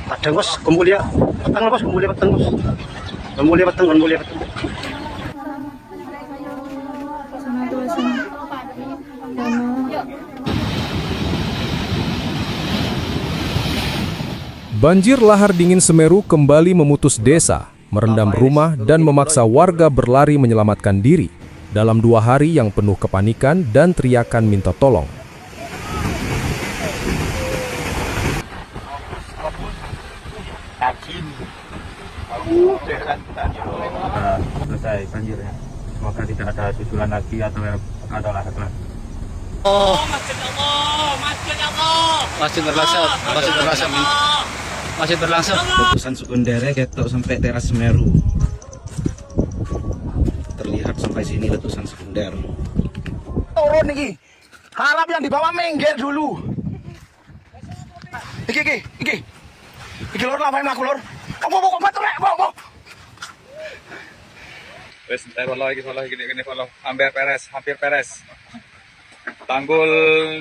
Padang bos, kumpul ya. Petang bos, kumpul ya petang bos. Kumpul ya petang, kumpul ya petang. Banjir lahar dingin Semeru kembali memutus desa, merendam rumah dan memaksa warga berlari menyelamatkan diri dalam 2 hari yang penuh kepanikan dan teriakan minta tolong. Selesai banjir ya. Semoga tidak ada susulan lagi atau lahar lagi. Oh, masjid Allah, masjid Allah. Masjid berlangsung, masjid berlangsung. Masjid berlangsung. Letusan sekundere ketok sampai teras Semeru. Terlihat sampai sini letusan sekunder. Turun nih. Harap yang di bawah minggir dulu. Iki. Iki lor ngapain aku lor? Kok batur rek, kok. Wes, follow gini follow. Hampir peres. Tanggul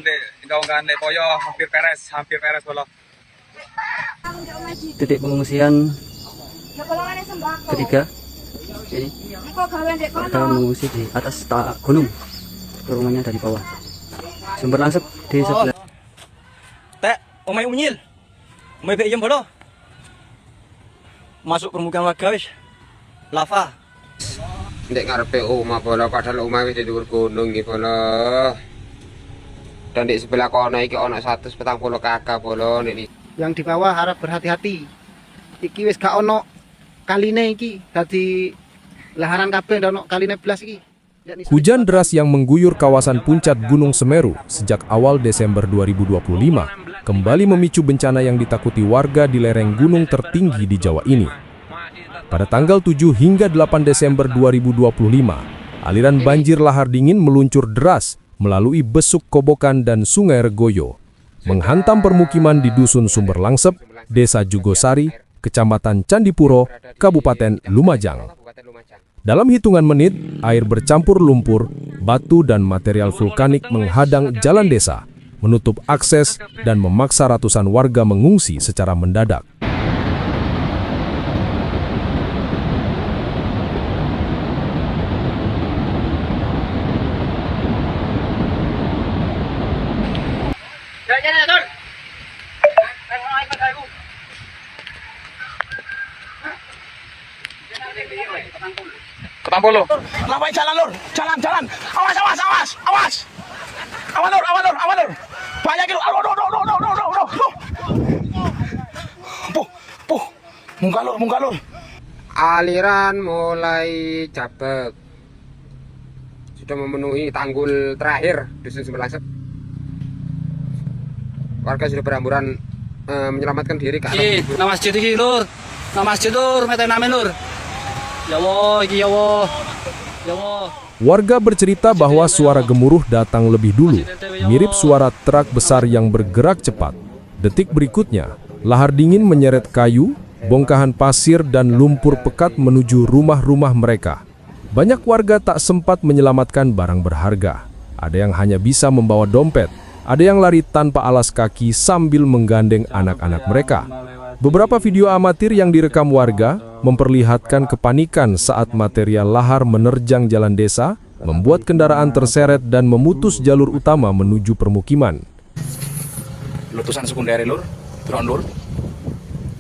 di gaungkan di Poyo hampir peres follow. Titik pengungsian ketiga. Ini ada mengungsi di atas gunung. Rumahnya dari bawah. Sumber langsung di sebelah. Tek, omai unyil. Omai bejem bodoh. Masuk permukaan warga wis. Lava. Ndek ngarepe omah bola padahal omah wis di dhuwur gunung iki bola. Dan di sebelah kono iki ono 140 kakak bola ndek. Yang di bawah harap berhati-hati. Iki wis gak ono kaline iki. Dadi laharan kabeh ono kaline blas iki. Hujan deras yang mengguyur kawasan puncak Gunung Semeru sejak awal Desember 2025 kembali memicu bencana yang ditakuti warga di lereng gunung tertinggi di Jawa ini. Pada tanggal 7 hingga 8 Desember 2025, aliran banjir lahar dingin meluncur deras melalui Besuk Kobokan dan Sungai Regoyo, menghantam permukiman di Dusun Sumber Langsep, Desa Jugosari, Kecamatan Candipuro, Kabupaten Lumajang. Dalam hitungan menit, air bercampur lumpur, batu dan material vulkanik menghadang jalan desa, menutup akses dan memaksa ratusan warga mengungsi secara mendadak. Ketampul lo. Ngapain jalan lur? Jalan. Awas. Awas lur. Banyak itu. Puh. Munggah lur. Aliran mulai jabek. Sudah memenuhi tanggul terakhir Dusun Sumber Langsep. Warga sudah berhamburan menyelamatkan diri ke arah Nama masjid iki lur. Nama masjid lur, meten namen lur. Ya Allah, iki ya Allah. Ya Allah. Warga bercerita bahwa suara gemuruh datang lebih dulu, mirip suara truk besar yang bergerak cepat. Detik berikutnya, lahar dingin menyeret kayu, bongkahan pasir dan lumpur pekat menuju rumah-rumah mereka. Banyak warga tak sempat menyelamatkan barang berharga. Ada yang hanya bisa membawa dompet, ada yang lari tanpa alas kaki sambil menggandeng anak-anak mereka. Beberapa video amatir yang direkam warga memperlihatkan kepanikan saat material lahar menerjang jalan desa, membuat kendaraan terseret dan memutus jalur utama menuju permukiman. Letusan sekunder lur, drone lur.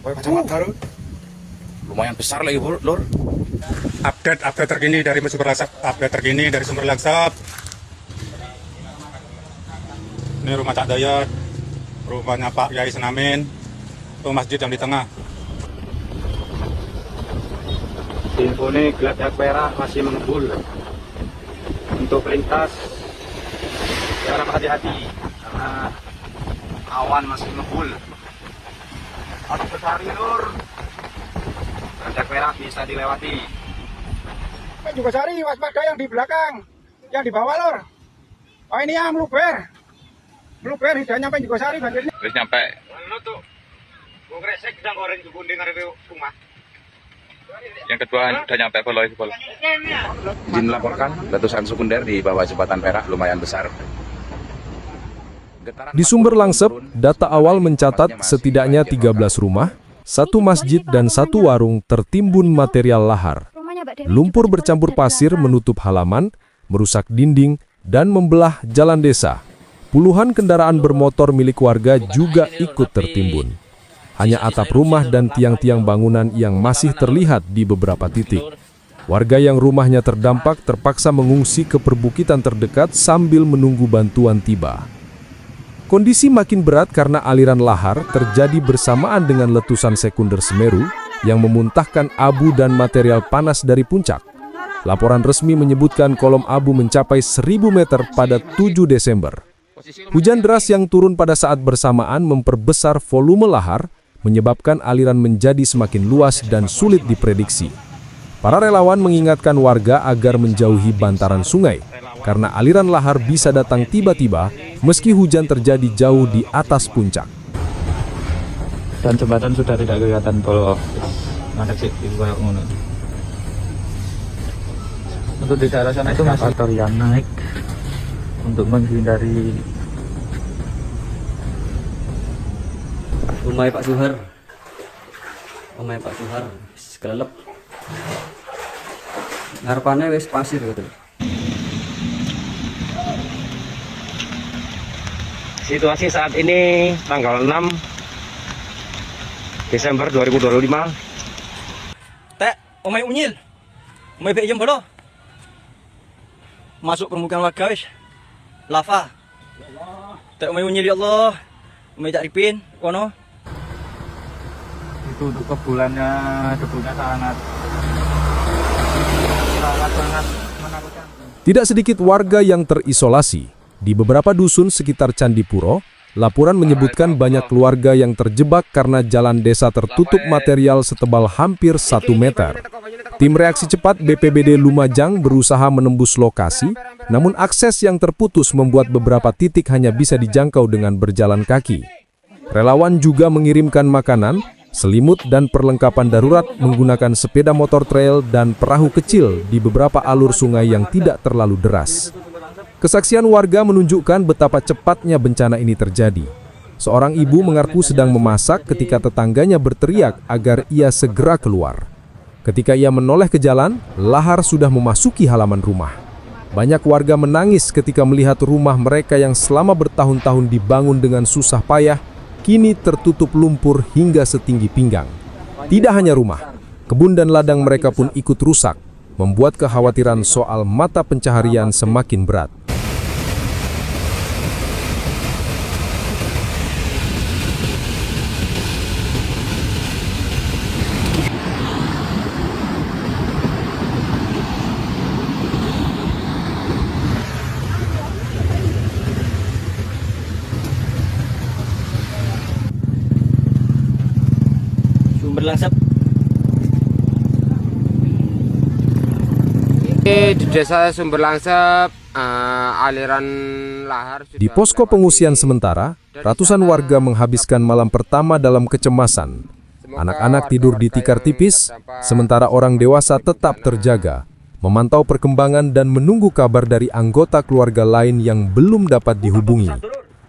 Kacamata lur. Lumayan besar lagi lur. Update terkini dari Sumber Langsep. Ini rumah Cak Dayat, rumahnya Pak Yai Senamin. Itu masjid yang di tengah. Info ini Geladak Perak masih mengebul. Untuk pelintas harap hati-hati karena awan masih mengebul. Harus besar lur. Geladak Perak bisa dilewati. Juga cari waspada yang di belakang. Yang di bawah lur. Oh ini yang meluber udah nyampe Jugosari banjirnya. Wis nyampe. Yang kedua udah nyampe follow. Izin melaporkan letusan sekunder di bawah jembatan Perak lumayan besar. Di sumber Langsep, data awal mencatat setidaknya 13 rumah, 1 masjid dan 1 warung tertimbun material lahar. Lumpur bercampur pasir menutup halaman, merusak dinding, dan membelah jalan desa. Puluhan kendaraan bermotor milik warga juga ikut tertimbun. Hanya atap rumah dan tiang-tiang bangunan yang masih terlihat di beberapa titik. Warga yang rumahnya terdampak terpaksa mengungsi ke perbukitan terdekat sambil menunggu bantuan tiba. Kondisi makin berat karena aliran lahar terjadi bersamaan dengan letusan sekunder Semeru yang memuntahkan abu dan material panas dari puncak. Laporan resmi menyebutkan kolom abu mencapai 1000 meter pada 7 Desember. Hujan deras yang turun pada saat bersamaan memperbesar volume lahar, menyebabkan aliran menjadi semakin luas dan sulit diprediksi. Para relawan mengingatkan warga agar menjauhi bantaran sungai, karena aliran lahar bisa datang tiba-tiba meski hujan terjadi jauh di atas puncak. Dan jembatan sudah tidak kelihatan kalau ada sih untuk di daerah sana itu masih motor yang naik untuk menghindari. Rumah Pak Suhar. Rumah Pak Suhar kelelep. Harapannya wis pasir gitu. Situasi saat ini tanggal 6 Desember 2025. Tek, omai unyil. Omai pek jam bodoh. Masuk permukaan warga wis. Lava. Tek omai unyil ya Allah. Omai tak ripin kono. Itu untuk kebulannya sangat menakutkan. Tidak sedikit warga yang terisolasi. Di beberapa dusun sekitar Candipuro, laporan menyebutkan banyak keluarga yang terjebak karena jalan desa tertutup material setebal hampir 1 meter. Tim reaksi cepat BPBD Lumajang berusaha menembus lokasi, namun akses yang terputus membuat beberapa titik hanya bisa dijangkau dengan berjalan kaki. Relawan juga mengirimkan makanan, selimut dan perlengkapan darurat menggunakan sepeda motor trail dan perahu kecil di beberapa alur sungai yang tidak terlalu deras. Kesaksian warga menunjukkan betapa cepatnya bencana ini terjadi. Seorang ibu mengaku sedang memasak ketika tetangganya berteriak agar ia segera keluar. Ketika ia menoleh ke jalan, lahar sudah memasuki halaman rumah. Banyak warga menangis ketika melihat rumah mereka yang selama bertahun-tahun dibangun dengan susah payah, kini tertutup lumpur hingga setinggi pinggang. Tidak hanya rumah, kebun dan ladang mereka pun ikut rusak, membuat kekhawatiran soal mata pencaharian semakin berat. Berlangsap. Di desa Sumber Langsep, aliran lahar sudah Di posko pengungsian sementara, ratusan warga menghabiskan malam pertama dalam kecemasan. Anak-anak tidur di tikar tipis, sementara orang dewasa tetap terjaga, memantau perkembangan dan menunggu kabar dari anggota keluarga lain yang belum dapat dihubungi.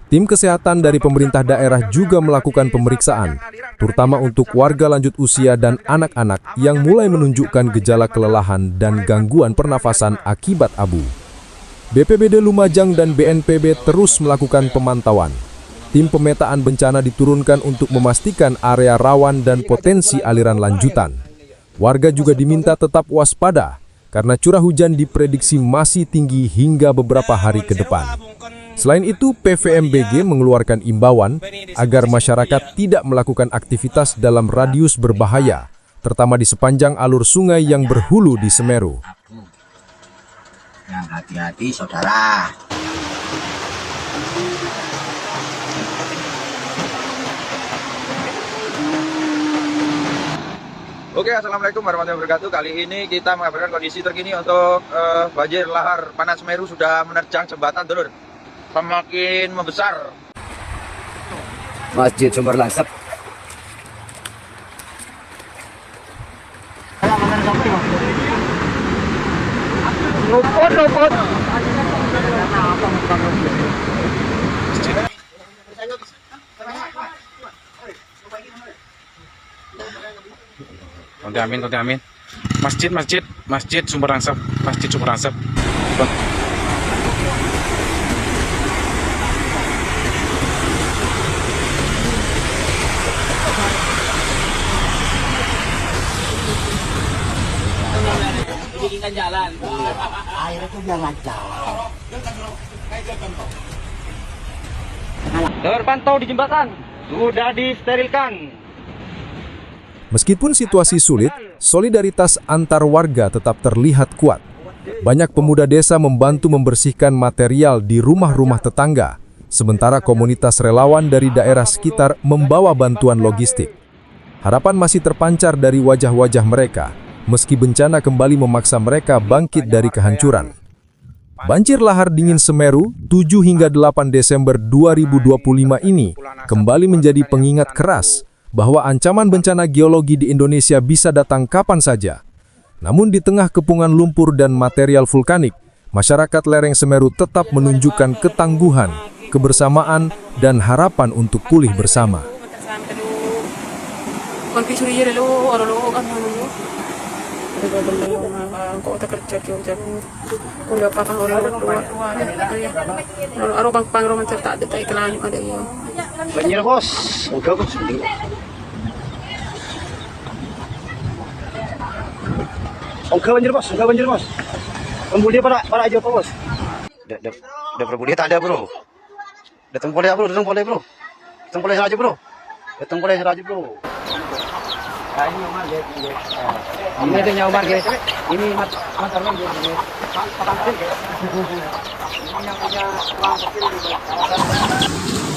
Tim kesehatan dari pemerintah daerah juga melakukan pemeriksaan, terutama untuk warga lanjut usia dan anak-anak yang mulai menunjukkan gejala kelelahan dan gangguan pernafasan akibat abu. BPBD Lumajang dan BNPB terus melakukan pemantauan. Tim pemetaan bencana diturunkan untuk memastikan area rawan dan potensi aliran lanjutan. Warga juga diminta tetap waspada, karena curah hujan diprediksi masih tinggi hingga beberapa hari ke depan. Selain itu, PVMBG mengeluarkan imbauan agar masyarakat tidak melakukan aktivitas dalam radius berbahaya, terutama di sepanjang alur sungai yang berhulu di Semeru. Yang hati-hati, saudara. Oke, assalamualaikum warahmatullahi wabarakatuh. Kali ini kita mengabarkan kondisi terkini untuk banjir lahar panas Semeru sudah menerjang jembatan Dulur. Semakin membesar. Masjid Sumber Langsep. Konti amin, konti amin. Masjid Sumber Rangsep, Masjid Sumber Rangsep. Terpantau di jembatan, sudah disterilkan. Meskipun situasi sulit, solidaritas antar warga tetap terlihat kuat. Banyak pemuda desa membantu membersihkan material di rumah-rumah tetangga, sementara komunitas relawan dari daerah sekitar membawa bantuan logistik. Harapan masih terpancar dari wajah-wajah mereka, meski bencana kembali memaksa mereka bangkit dari kehancuran. Banjir lahar dingin Semeru 7 hingga 8 Desember 2025 ini kembali menjadi pengingat keras bahwa ancaman bencana geologi di Indonesia bisa datang kapan saja. Namun di tengah kepungan lumpur dan material vulkanik, masyarakat lereng Semeru tetap menunjukkan ketangguhan, kebersamaan, dan harapan untuk pulih bersama. Banjir bos, enggak bos. Enggak banjir bos. Pembuli para aja apa bos? Udah pembuli tak ada bro. Datang boleh bro. Datang boleh saja bro. Ini ada nyawa guys. Ini masalahnya ini. Ini yang punya uang kecil.